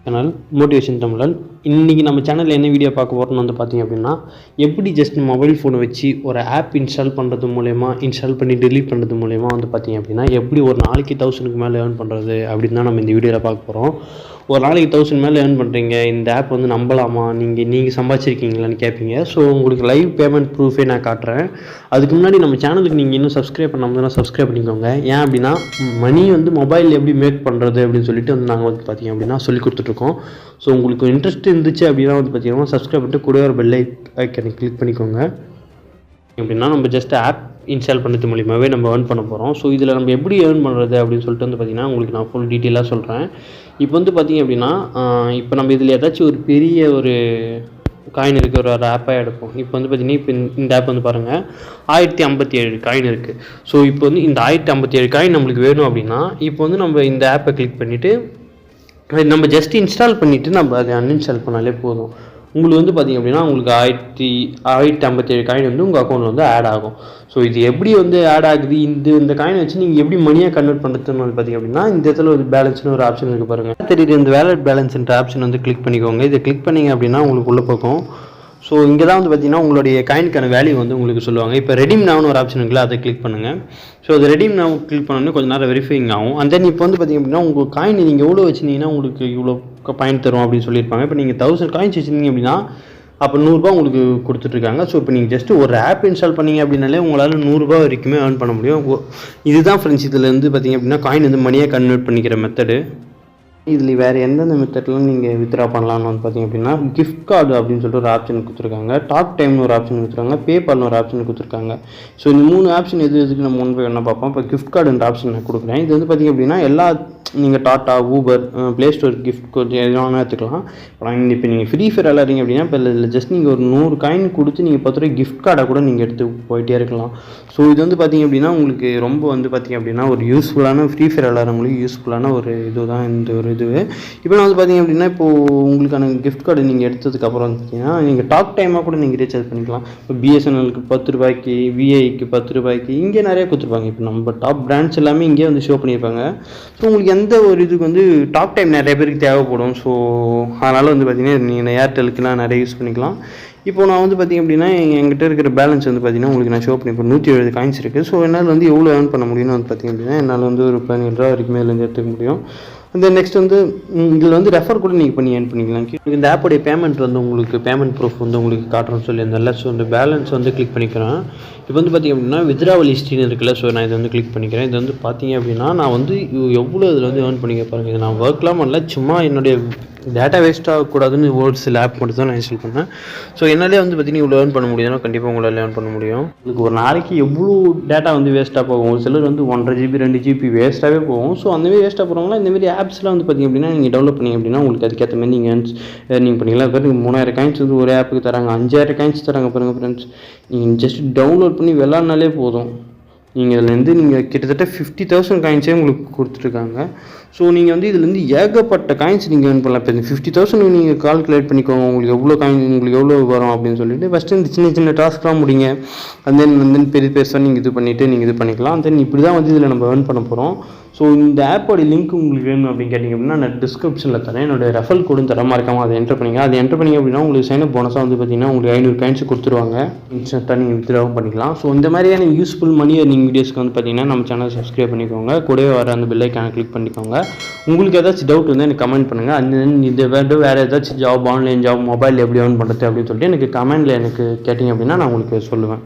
Channel motivation தமிழன். இன்றைக்கி நம்ம சேனலில் என்ன வீடியோ பார்க்க போகிறோம்னு வந்து பார்த்திங்க அப்படின்னா, எப்படி ஜஸ்ட் மொபைல் ஃபோனை வச்சு ஒரு ஆப் இன்ஸ்டால் பண்ணுறது மூலயமா, இன்ஸ்டால் பண்ணி டெலீட் பண்ணுறது மூலயமா வந்து பார்த்திங்க அப்படின்னா, எப்படி ஒரு நாளைக்கு 1000க்கு மேலே ஏர்ன் பண்ணுறது அப்படின்னு தான் நம்ம இந்த வீடியோவில் பார்க்க போகிறோம். ஒரு நாளைக்கு 1000 மேலே ஏர்ன் பண்ணுறீங்க, இந்த ஆப் வந்து நம்பலாமா, நீங்கள் சம்பாதிச்சிருக்கீங்களான்னு கேட்பீங்க. ஸோ உங்களுக்கு லைவ் பேமெண்ட் ப்ரூஃபே நான் காட்டுறேன். அதுக்கு முன்னாடி நம்ம சேனலுக்கு நீங்கள் இன்னும் சப்ஸ்கிரைப் பண்ணாமல் சப்ஸ்கிரைப் பண்ணிக்கோங்க. ஏன் அப்படின்னா, மணி வந்து மொபைல் எப்படி மேக் பண்ணுறது அப்படின்னு சொல்லிட்டு வந்து நாங்கள் வந்து பார்த்திங்க அப்படின்னா சொல்லி கொடுத்துட்ருக்கோம். ஸோ உங்களுக்கு இன்ட்ரெஸ்ட் இருந்துச்சு அப்படின்னா வந்து பார்த்திங்கன்னா சப்ஸ்கிரைப் பண்ணிட்டு கூட ஒரு பெல் ஐக்கனை கிளிக் பண்ணிக்கோங்க. அப்படின்னா நம்ம ஜஸ்ட் ஆப் இன்ஸ்டால் பண்ணுறது மூலியமாகவே நம்ம ஏர்ன் பண்ண போகிறோம். ஸோ இதில் நம்ம எப்படி ஏர்ன் பண்ணுறது அப்படின்னு சொல்லிட்டு வந்து பார்த்திங்கன்னா உங்களுக்கு நான் ஃபுல் டீட்டெயிலாக சொல்கிறேன். இப்போ வந்து பார்த்திங்க அப்படின்னா, இப்போ நம்ம இதில் ஏதாச்சும் ஒரு பெரிய ஒரு காயின் இருக்குது, ஒரு ஆப்பாக எடுப்போம். இப்போ வந்து பார்த்திங்கன்னா, இப்போ இந்த ஆப் வந்து பாருங்கள் 1057 காயின் இருக்குது. ஸோ இப்போ வந்து இந்த 1057 காயின் நம்மளுக்கு வேணும் அப்படின்னா, இப்போ வந்து நம்ம இந்த ஆப்பை கிளிக் பண்ணிவிட்டு நம்ம ஜஸ்ட் இன்ஸ்டால் பண்ணிவிட்டு நம்ம அதை அன்இன்ஸ்டால் பண்ணாலே போதும். உங்களுக்கு வந்து பார்த்திங்க அப்படின்னா உங்களுக்கு 1057 காயின் வந்து உங்கள் அக்கௌண்ட்டில் வந்து ஆட் ஆகும். ஸோ இது எப்படி வந்து ஆட் ஆகுது, இந்த காயினை வச்சு நீங்கள் எப்படி மணியாக கன்வெர்ட் பண்ணுறதுன்னு வந்து பார்த்திங்க அப்படின்னா, இந்த இடத்துல ஒரு பேலன்ஸ்னு ஒரு ஆப்ஷன் இருக்குது பாருங்கள். தெரியுது, இந்த வேலட் பேலன்ஸ்ன்ற ஆப்ஷன் வந்து கிளிக் பண்ணிக்கோங்க. இதை கிளிக் பண்ணிங்க அப்படின்னா உங்களுக்கு உள்ளே போகும். ஸோ இங்கே தான் வந்து பார்த்திங்கன்னா உங்களுடைய காயினுக்கான வேல்யூ வந்து உங்களுக்கு சொல்லுவாங்க. இப்போ ரெடீம் நவ்னு ஒரு ஆப்ஷன் இருக்குல்ல, அதை கிளிக் பண்ணுங்கள். ஸோ அது ரெடீம் நவ் கிளிக் பண்ணோன்னே கொஞ்சம் நேரம் வெரிஃபைங் ஆகும். அண்ட் தென் இப்போ வந்து பார்த்திங்க அப்படின்னா உங்கள் காயின் நீங்கள் எவ்வளோ வச்சுருந்தீங்கன்னா உங்களுக்கு இவ்வளோ பாயிண்ட் தரும் அப்படின்னு சொல்லியிருப்பாங்க. இப்போ நீங்கள் 1000 காயின்ஸ் வச்சுருந்தீங்க அப்படின்னா அப்போ 100 ரூபா உங்களுக்கு கொடுத்துட்ருக்காங்க. ஸோ இப்போ நீங்கள் ஜஸ்ட்டு ஒரு ஆப் இன்ஸ்டால் பண்ணிங்க அப்படின்னாலே உங்களால் 100 ரூபா வரைக்குமே ஏர்ன் பண்ண முடியும். இதுதான் ஃப்ரெண்ட்ஸ் இதில் வந்து பார்த்திங்க அப்படின்னா காயின் வந்து மணியாக கன்வெர்ட் பண்ணிக்கிற மெத்தடு. இதில் வேறு எந்தெந்த மெத்தட்லாம் நீங்கள் வித்ட்ரா பண்ணலாம்னு வந்து பார்த்திங்க அப்படின்னா, கிஃப்ட் கார்டு அப்படின்னு சொல்லிட்டு ஒரு ஆப்ஷன் கொடுத்துருக்காங்க, டாக் டைம்னு ஒரு ஆப்ஷன் கொடுத்துருக்காங்க, பேபால்னு ஒரு ஆப்ஷன் கொடுத்துருக்காங்க. ஸோ இந்த 3 ஆப்ஷன் எதுக்கு நம்ம முன்பு என்ன பார்ப்போம். இப்போ கிஃப்ட் கார்டுன்ற ஆப்ஷன் நான் கொடுக்குறேன். இது வந்து பார்த்திங்க அப்படின்னா எல்லா நீங்கள் Tata, Uber, play store gift code எதுவானா எடுத்துக்கலாம். இப்போ நீங்கள் ஃப்ரீ ஃபயர் விளாட்றீங்க அப்படின்னா, இப்போ இதில் ஜஸ்ட் நீங்கள் ஒரு 100 காயின் கொடுத்து நீங்கள் 10 ரூபாய் கிஃப்ட் கார்டை கூட நீங்கள் எடுத்து போயிட்டே இருக்கலாம். ஸோ இது வந்து பார்த்திங்க அப்படின்னா உங்களுக்கு ரொம்ப வந்து பார்த்திங்க அப்படின்னா ஒரு யூஸ்ஃபுல்லான ஃப்ரீ ஃபயர் விளாட்றவங்களுக்கு யூஸ்ஃபுல்லான ஒரு இது தான் இந்த ஒரு இதுவே. இப்போ நான் வந்து பார்த்திங்க அப்படின்னா, இப்போது உங்களுக்கான கிஃப்ட் கார்டு நீங்கள் எடுத்ததுக்கப்புறம் வந்து பார்த்திங்கன்னா நீங்கள் டாக் டைமாக கூட நீங்கள் ரீசார்ஜ் பண்ணிக்கலாம். இப்போ பிஎஸ்என்எலுக்கு 10 ரூபாய்க்கு, விஐக்கு 10 ரூபாய்க்கு இங்கே நிறைய கொடுத்துருப்பாங்க. இப்போ நம்ம டாப் பிராண்ட்ஸ் எல்லாமே இங்கே வந்து ஷோ பண்ணியிருப்பாங்க. ஸோ உங்களுக்கு எந்த ஒரு இதுக்கு வந்து டாக் டைம் நிறைய பேருக்கு தேவைப்படும். ஸோ அதனால் வந்து பார்த்திங்கன்னா நீங்கள் ஏர்டெலுக்குலாம் நிறைய யூஸ் பண்ணிக்கலாம். இப்போ நான் வந்து பார்த்திங்க அப்படின்னா என்கிட்ட இருக்கிற பேலன்ஸ் வந்து பார்த்திங்கன்னா உங்களுக்கு நான் ஷோ பண்ணி இப்போ 170 காயின்ஸ் இருக்குது. ஸோ என்னால் வந்து எவ்வளோ ஏர்ன் பண்ண முடியும்னு வந்து பார்த்திங்க அப்படின்னா, என்னால் வந்து ஒரு 17 ரூபா வரைக்குமே இதுலேருந்து எடுத்துக்க முடியும். அந்த நெக்ஸ்ட் வந்து இதில் வந்து ரெஃபர் கூட நீங்கள் பண்ணி ஏர்ன் பண்ணிக்கலாம். இந்த ஆப்போடைய பேமெண்ட் வந்து உங்களுக்கு பேமெண்ட் ப்ரூஃப் வந்து உங்களுக்கு காட்டுறோன்னு சொல்லி அந்த ஸோ இந்த பேலன்ஸ் வந்து கிளிக் பண்ணிக்கிறேன். இப்போ வந்து பார்த்திங்க அப்படின்னா வித்ட்ராவல் ஹிஸ்ட்ரின்னு இருக்குல்ல, ஸோ நான் இதை வந்து கிளிக் பண்ணிக்கிறேன். இது வந்து பார்த்திங்க அப்படின்னா நான் வந்து எவ்வளோ இதில் வந்து ஏர்ன் பண்ணிக்க பாருங்கள். இது நான் ஒர்க்லாம் பண்ணல, சும்மா என்னுடைய டேட்டா வேஸ்ட் ஆகக்கூடாதுன்னு ஒரு சில ஆப் மட்டும் தான் நான் இன்ஸ்டால் பண்ணேன். ஸோ என்னாலே வந்து பார்த்திங்கன்னா இவ்வளோ ஏர்ன் பண்ண முடியுதுன்னா கண்டிப்பாக உங்களால் ஏர்ன் பண்ண முடியும். உங்களுக்கு ஒரு நாளைக்கு எவ்வளோ டேட்டா வந்து வேஸ்ட்டாக போகும். ஒரு சிலர் வந்து 1.5 GB 2 GB வேஸ்ட்டாகவே போகும். ஸோ அந்தமாதிரி வேஸ்ட்டாக போகிறவங்களாம் இந்தமாரி ஆப்ஸ்லாம் வந்து பார்த்திங்க அப்படின்னா நீங்கள் டெவலப் பண்ணிங்க அப்படின்னா உங்களுக்கு அதுக்கேற்ற மாதிரி நீங்கள் ஏர்னிங் பண்ணிக்கலாம். அது நீங்கள் 3000 காயின்ஸ் வந்து ஒரு ஆப்புக்கு தராங்க, 5000 காயின்ஸ் தராங்க பாருங்கள் ஃப்ரெண்ட்ஸ். நீங்கள் ஜஸ்ட் டவுன்லோட் பண்ணி விளாட்னாலே போதும். நீங்கள் இதுலேருந்து நீங்கள் கிட்டத்தட்ட 50,000 காயின்ஸே உங்களுக்கு கொடுத்துருக்காங்க. ஸோ நீங்கள் வந்து இதுலேருந்து ஏகப்பட்ட காயின்ஸ் நீங்கள் ஏர்ன் பண்ணலாம். இப்போ இந்த 50,000 நீங்கள் கால்குலேட் பண்ணிக்கோங்க உங்களுக்கு எவ்வளோ காயின் உங்களுக்கு எவ்வளோ வரும் அப்படின்னு சொல்லிட்டு ஃபஸ்ட்டு இந்த சின்ன சின்ன டாஸ்க்லாம் முடிங்க. அண்ட் தென் பெரிய பெருசாக நீங்கள் இது பண்ணிவிட்டு நீங்கள் இது பண்ணிக்கலாம். தென் இப்படி தான் வந்து இதில் நம்ம ஏர்ன் பண்ண போகிறோம். ஸோ இந்த ஆப்போடைய லிங்க் உங்களுக்கு வேணும் அப்படின்னு கேட்டிங்க அப்படின்னா நான் டிஸ்கிரிப்ஷனில் தரேன். என்னோடய ரெஃபரல் கோடும் தரமாக இருக்காமல் அதை என்டர் பண்ணிங்க. அதை என்டர் பண்ணிங்க அப்படின்னா உங்களுக்கு சைனப் போனஸாக வந்து பார்த்திங்கன்னா உங்களுக்கு 500 காயின்ஸ் கொடுத்துருவாங்க. இன்ஸ்டன்ட்டாக நீங்கள் வித்ட்ராவும் பண்ணிக்கலாம். ஸோ இந்த மாதிரியான யூஸ்ஃபுல் மணி ஏர்னிங் வீடியோஸ்க்கு வந்து பார்த்திங்கன்னா நம்ம சேனல் சப்ஸ்கிரைப் பண்ணிக்கோங்க. கூடவே வர அந்த பெல் ஐக்கானை கிளிக் பண்ணிக்கோங்க. உங்களுக்கு ஏதாச்சும் டவுட் வந்து எனக்கு கமெண்ட் பண்ணுங்கள். அந்த இது வேறு ஏதாச்சும் ஜாப், ஆன்லைன் ஜாப், மொபைல் எப்படி ஏர்ன் பண்ணுறது அப்படின்னு சொல்லிட்டு எனக்கு கமெண்டில் எனக்கு கேட்டிங்க அப்படின்னா நான் உங்களுக்கு சொல்லுவேன்.